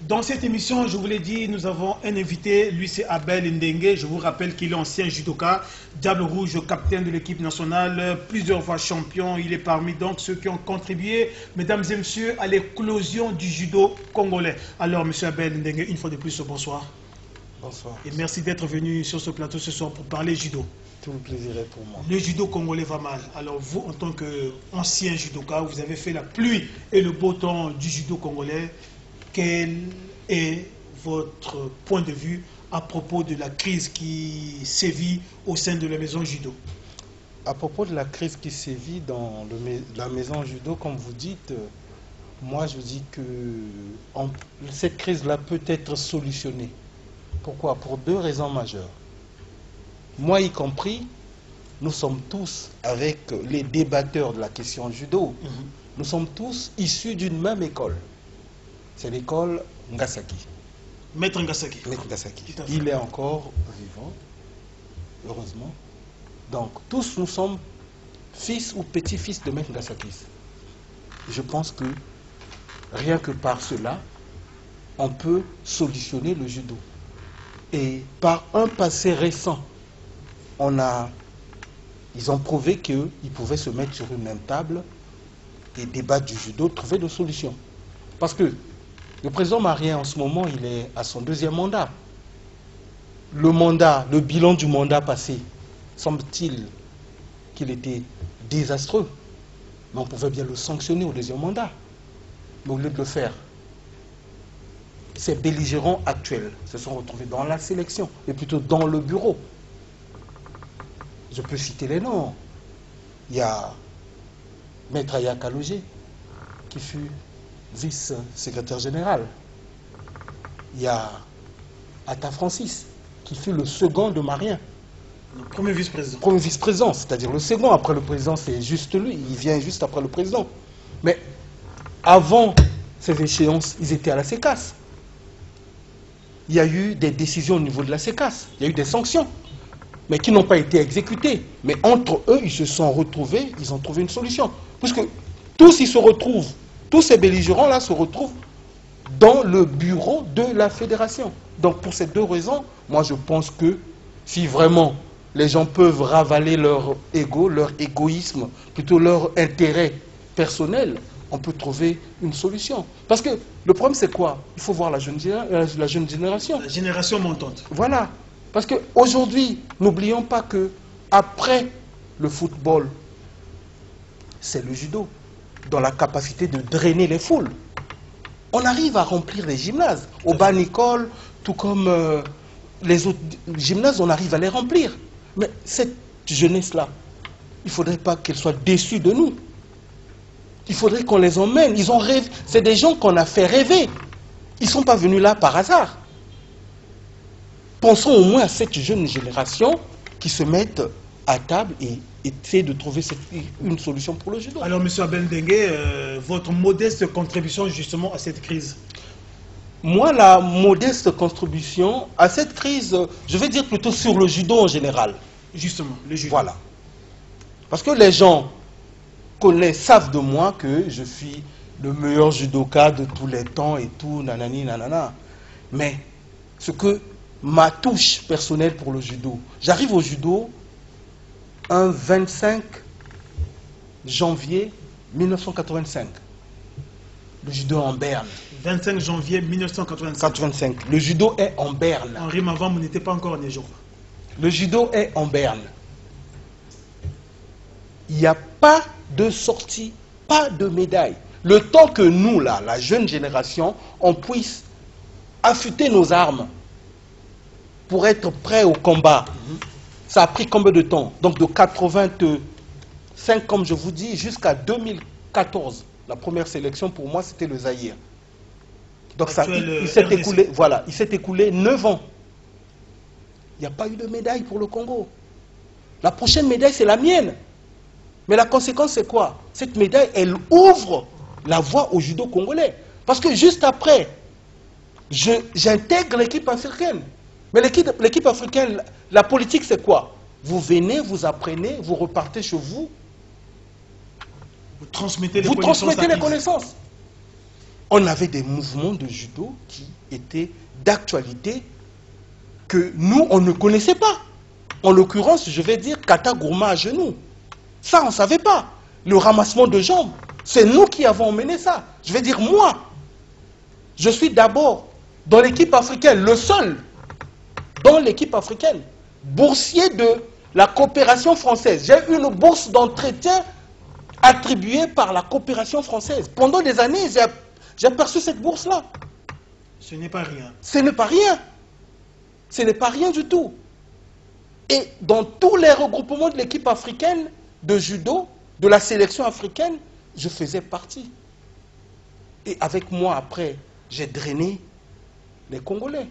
Dans cette émission, je vous l'ai dit, nous avons un invité, lui c'est Abel Ndengue. Je vous rappelle qu'il est ancien judoka, Diable Rouge, capitaine de l'équipe nationale, plusieurs fois champion. Il est parmi donc ceux qui ont contribué, mesdames et messieurs, à l'éclosion du judo congolais. Alors, monsieur Abel Ndengue, une fois de plus, bonsoir. Bonsoir. Et merci d'être venu sur ce plateau ce soir pour parler judo. Tout le plaisir est pour moi. Le judo congolais va mal. Alors vous, en tant qu'ancien judoka, vous avez fait la pluie et le beau temps du judo congolais. Quel est votre point de vue à propos de la crise qui sévit au sein de la maison judo? À propos de la crise qui sévit dans la maison judo, comme vous dites, moi je dis que cette crise-là peut être solutionnée. Pourquoi? Pour deux raisons majeures. Moi y compris, nous sommes tous, avec les débatteurs de la question judo, nous sommes tous issus d'une même école. C'est l'école Ngasaki. Maître Ngasaki. Maître Ngasaki. Il est encore vivant, heureusement. Donc, tous nous sommes fils ou petits-fils de Maître Ngasaki. Je pense que rien que par cela, on peut solutionner le judo. Et par un passé récent, ils ont prouvé qu'ils pouvaient se mettre sur une même table et débattre du judo, trouver des solutions. Parce que le président Marien, en ce moment, il est à son deuxième mandat. Le bilan du mandat passé, semble-t-il qu'il était désastreux. Mais on pouvait bien le sanctionner au deuxième mandat. Mais au lieu de le faire, ces belligérants actuels se sont retrouvés dans la sélection, et plutôt dans le bureau. Je peux citer les noms. Il y a Maître Ayaka Logé, qui fut vice-secrétaire général. Il y a Atta Francis, qui fut le second de Marien. Le premier vice-président. Premier vice-président, c'est-à-dire le second. Après le président, c'est juste lui. Il vient juste après le président. Mais avant ces échéances, ils étaient à la CECAS. Il y a eu des décisions au niveau de la CECAS. Il y a eu des sanctions, mais qui n'ont pas été exécutées. Mais entre eux, ils se sont retrouvés, ils ont trouvé une solution. Puisque tous, ils se retrouvent, tous ces belligérants-là se retrouvent dans le bureau de la fédération. Donc pour ces deux raisons, moi je pense que si vraiment les gens peuvent ravaler leur ego, leur égoïsme, plutôt leur intérêt personnel, on peut trouver une solution. Parce que le problème c'est quoi? Il faut voir la jeune génération. La génération montante. Voilà. Parce qu'aujourd'hui, n'oublions pas que après le football, c'est le judo, dans la capacité de drainer les foules. On arrive à remplir les gymnases. Au bas Nicole, tout comme les autres gymnases, on arrive à les remplir. Mais cette jeunesse-là, il ne faudrait pas qu'elle soit déçue de nous. Il faudrait qu'on les emmène. Ils ont rêvé. C'est des gens qu'on a fait rêver. Ils ne sont pas venus là par hasard. Pensons au moins à cette jeune génération qui se mettent à table et essayer de trouver une solution pour le judo. Alors, M. Abel Ndengue, votre modeste contribution justement à cette crise? Moi, la modeste contribution à cette crise, je vais dire plutôt sur le judo en général. Justement, le judo. Voilà. Parce que les gens savent de moi que je suis le meilleur judoka de tous les temps et tout, nanani, nanana. Mais ce que ma touche personnelle pour le judo, j'arrive au judo un 25 janvier 1985. Le judo en Berne. 25 janvier 1985. Le judo est en Berne. Henri Mavam, vous n'étiez pas encore né, je crois. Le judo est en Berne. Il n'y a pas de sortie, pas de médaille. Le temps que nous, là, la jeune génération, on puisse affûter nos armes pour être prêts au combat. Ça a pris combien de temps? Donc de 85, comme je vous dis, jusqu'à 2014. La première sélection, pour moi, c'était le Zaïre. Donc ça, il s'est écoulé, voilà, il s'est écoulé 9 ans. Il n'y a pas eu de médaille pour le Congo. La prochaine médaille, c'est la mienne. Mais la conséquence, c'est quoi? Cette médaille, elle ouvre la voie au judo congolais. Parce que juste après, j'intègre l'équipe africaine. Mais l'équipe africaine, la politique, c'est quoi? Vous venez, vous apprenez, vous repartez chez vous. Vous transmettez les connaissances. on avait des mouvements de judo qui étaient d'actualité que nous, on ne connaissait pas. En l'occurrence, je vais dire kata gourma à genoux. Ça, on ne savait pas. Le ramassement de jambes, c'est nous qui avons mené ça. Je vais dire moi. Je suis d'abord dans l'équipe africaine, le seul dans l'équipe africaine, boursier de la coopération française. J'ai eu une bourse d'entretien attribuée par la coopération française. Pendant des années, j'ai perçu cette bourse-là. Ce n'est pas rien. Ce n'est pas rien. Ce n'est pas rien du tout. Et dans tous les regroupements de l'équipe africaine de judo, de la sélection africaine, je faisais partie. Et avec moi, après, j'ai drainé les Congolais.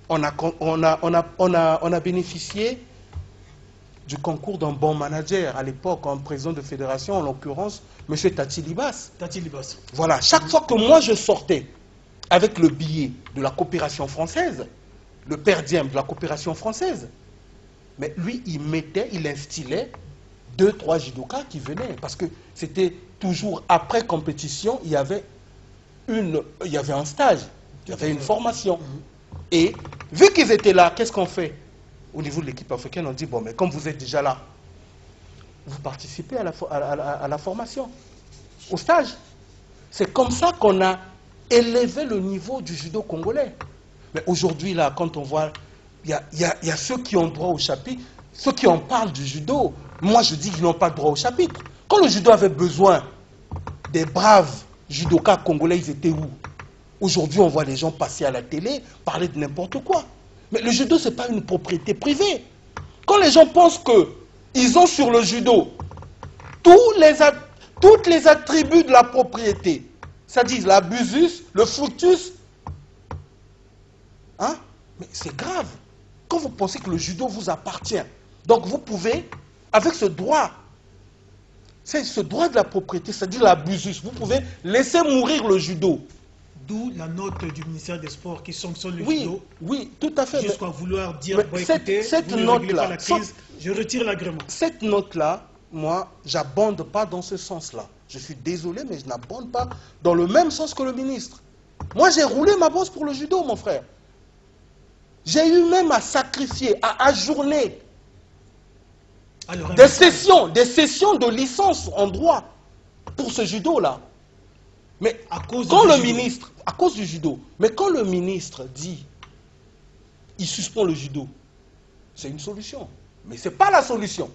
On a bénéficié du concours d'un bon manager. À l'époque, un président de fédération, en l'occurrence, M. Tati Libas. Tati Libas. Voilà, chaque fois que moi je sortais avec le billet de la coopération française, le per diem de la coopération française, mais lui, il instillait 2-3 judokas qui venaient. Parce que c'était toujours après compétition, il y avait un stage, il y avait une formation. Et vu qu'ils étaient là, qu'est-ce qu'on fait? Au niveau de l'équipe africaine, on dit, bon, mais comme vous êtes déjà là, vous participez à la formation, au stage. C'est comme ça qu'on a élevé le niveau du judo congolais. Mais aujourd'hui, là, quand on voit, il y a ceux qui ont droit au chapitre, ceux qui en parlent du judo. Moi, je dis qu'ils n'ont pas droit au chapitre. Quand le judo avait besoin des braves judokas congolais, ils étaient où? Aujourd'hui, on voit les gens passer à la télé, parler de n'importe quoi. Mais le judo, ce n'est pas une propriété privée. Quand les gens pensent qu'ils ont sur le judo toutes les attributs de la propriété, c'est-à-dire l'abusus, le fructus, hein? Mais c'est grave. Quand vous pensez que le judo vous appartient, donc vous pouvez, avec ce droit, c'est ce droit de la propriété, c'est-à-dire l'abusus, vous pouvez laisser mourir le judo. D'où la note du ministère des Sports qui sanctionne le Oui, judo. oui, tout à fait. Jusqu'à vouloir dire, bon, écoutez, cette vous ne réglez note-là, pas la crise, je retire l'agrément. Cette note-là, moi, j'abonde pas dans ce sens-là. Je suis désolé, mais je n'abonde pas dans le même sens que le ministre. Moi, j'ai roulé ma bosse pour le judo, mon frère. J'ai eu même à sacrifier, à ajourner des sessions de licence en droit pour ce judo-là. Mais à cause du judo, mais quand le ministre dit, il suspend le judo, c'est une solution. Mais ce n'est pas la solution.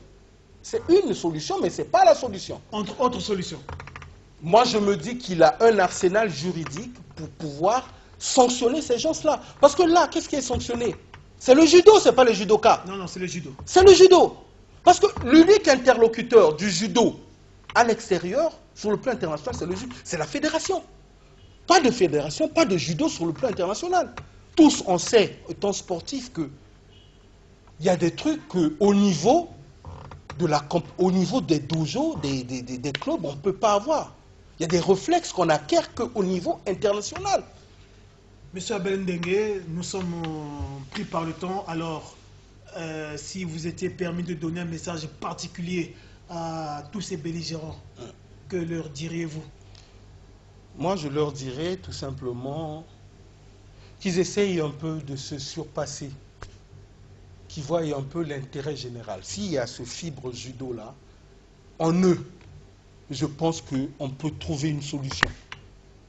C'est une solution, mais ce n'est pas la solution. Entre autres solutions. Moi, je me dis qu'il a un arsenal juridique pour pouvoir sanctionner ces gens-là. Parce que là, qu'est-ce qui est sanctionné? C'est le judo, ce n'est pas le judoka. Non, non, c'est le judo. C'est le judo. Parce que l'unique interlocuteur du judo à l'extérieur, sur le plan international, c'est le judo. C'est la fédération. Pas de fédération, pas de judo sur le plan international. Tous, on sait, étant sportifs, qu'il y a des trucs qu'au niveau des dojos, des clubs, on ne peut pas avoir. Il y a des réflexes qu'on acquiert qu'au niveau international. Monsieur Abel Ndengue, nous sommes pris par le temps. Alors, si vous étiez permis de donner un message particulier à tous ces belligérants, que leur diriez-vous? Moi, je leur dirais tout simplement qu'ils essayent un peu de se surpasser, qu'ils voient un peu l'intérêt général. S'il y a ce fibre judo-là, en eux, je pense qu'on peut trouver une solution.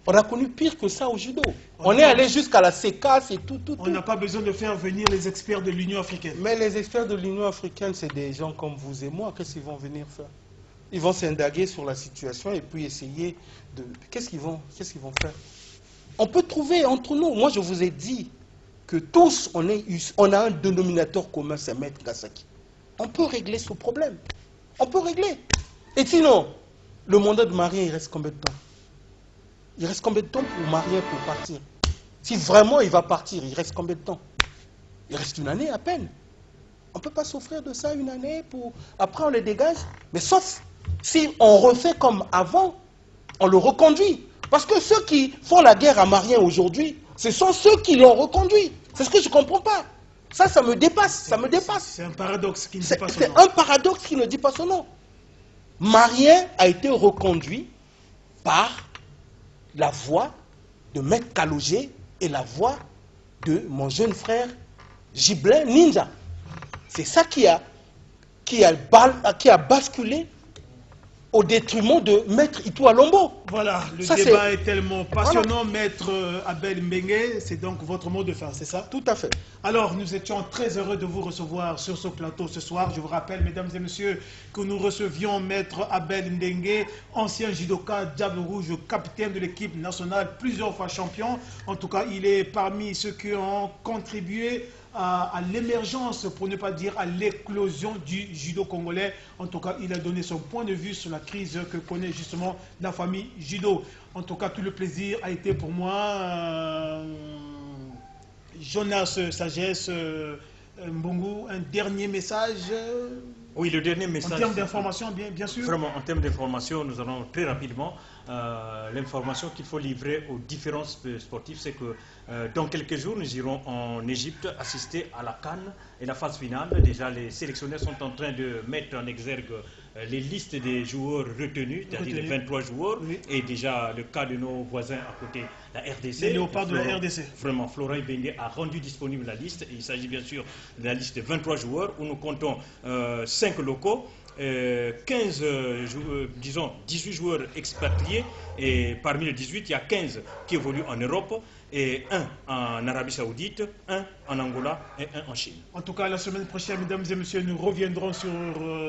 On a connu pire que ça au judo. On est allé jusqu'à la sécasse et tout. On n'a pas besoin de faire venir les experts de l'Union africaine. Mais les experts de l'Union africaine, c'est des gens comme vous et moi. Qu'est-ce qu'ils vont venir faire? Ils vont s'indaguer sur la situation et puis essayer de... Qu'est-ce qu'ils vont faire? On peut trouver entre nous. Moi, je vous ai dit que tous, on a un dénominateur commun, c'est Maître Gasaki. On peut régler ce problème. On peut régler. Et sinon, le mandat de Marien, il reste combien de temps? Il reste combien de temps pour Marien pour partir? Si vraiment il va partir, il reste combien de temps? Il reste une année à peine. On ne peut pas s'offrir de ça une année pour... Après, on les dégage. Mais sauf si on refait comme avant, on le reconduit. Parce que ceux qui font la guerre à Marien aujourd'hui, ce sont ceux qui l'ont reconduit. C'est ce que je ne comprends pas. Ça me dépasse. Ça me dépasse. C'est un paradoxe qui ne dit pas son nom. C'est un paradoxe qui ne dit pas son nom. Marien a été reconduit par la voix de Maître Kalogé et la voix de mon jeune frère Giblin Ninja. C'est ça qui a basculé au détriment de Maître Itou Alombo. Voilà, le débat est tellement passionnant. Voilà. Maître Abel Mbengue, c'est donc votre mot de fin, c'est ça? Tout à fait. Alors, nous étions très heureux de vous recevoir sur ce plateau ce soir. Je vous rappelle, mesdames et messieurs, que nous recevions Maître Abel Mbengue, ancien judoka, Diable Rouge, capitaine de l'équipe nationale, plusieurs fois champion. En tout cas, il est parmi ceux qui ont contribué à l'émergence, pour ne pas dire à l'éclosion du judo congolais. En tout cas, il a donné son point de vue sur la crise que connaît justement la famille judo. En tout cas, tout le plaisir a été pour moi. Jonas Sagesse Mbungu, un dernier message. Oui, le dernier message. En termes d'information, bien sûr. Vraiment, en termes d'information, nous allons très rapidement. L'information qu'il faut livrer aux différents sportifs, c'est que dans quelques jours, nous irons en Égypte assister à la CAN et la phase finale. Déjà, les sélectionneurs sont en train de mettre en exergue les listes des joueurs retenus, c'est-à-dire les 23 joueurs, oui. Et déjà le cas de nos voisins à côté, la RDC. Les léopards de la RDC. Vraiment, Florent Bengue a rendu disponible la liste. Et il s'agit bien sûr de la liste de 23 joueurs où nous comptons 5 locaux. 15 disons 18 joueurs expatriés, et parmi les 18 il y a 15 qui évoluent en Europe et 1 en Arabie Saoudite, 1 en Angola et 1 en Chine. En tout cas, la semaine prochaine, mesdames et messieurs, nous reviendrons sur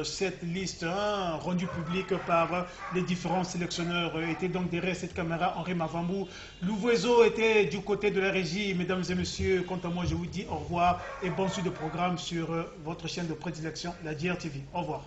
cette liste rendue publique par les différents sélectionneurs. Était donc derrière cette caméra Henri Mavambou. Louvoiseau était du côté de la régie. Mesdames et messieurs, quant à moi, je vous dis au revoir et bon suite de programme sur votre chaîne de prédilection, la DRTV. Au revoir.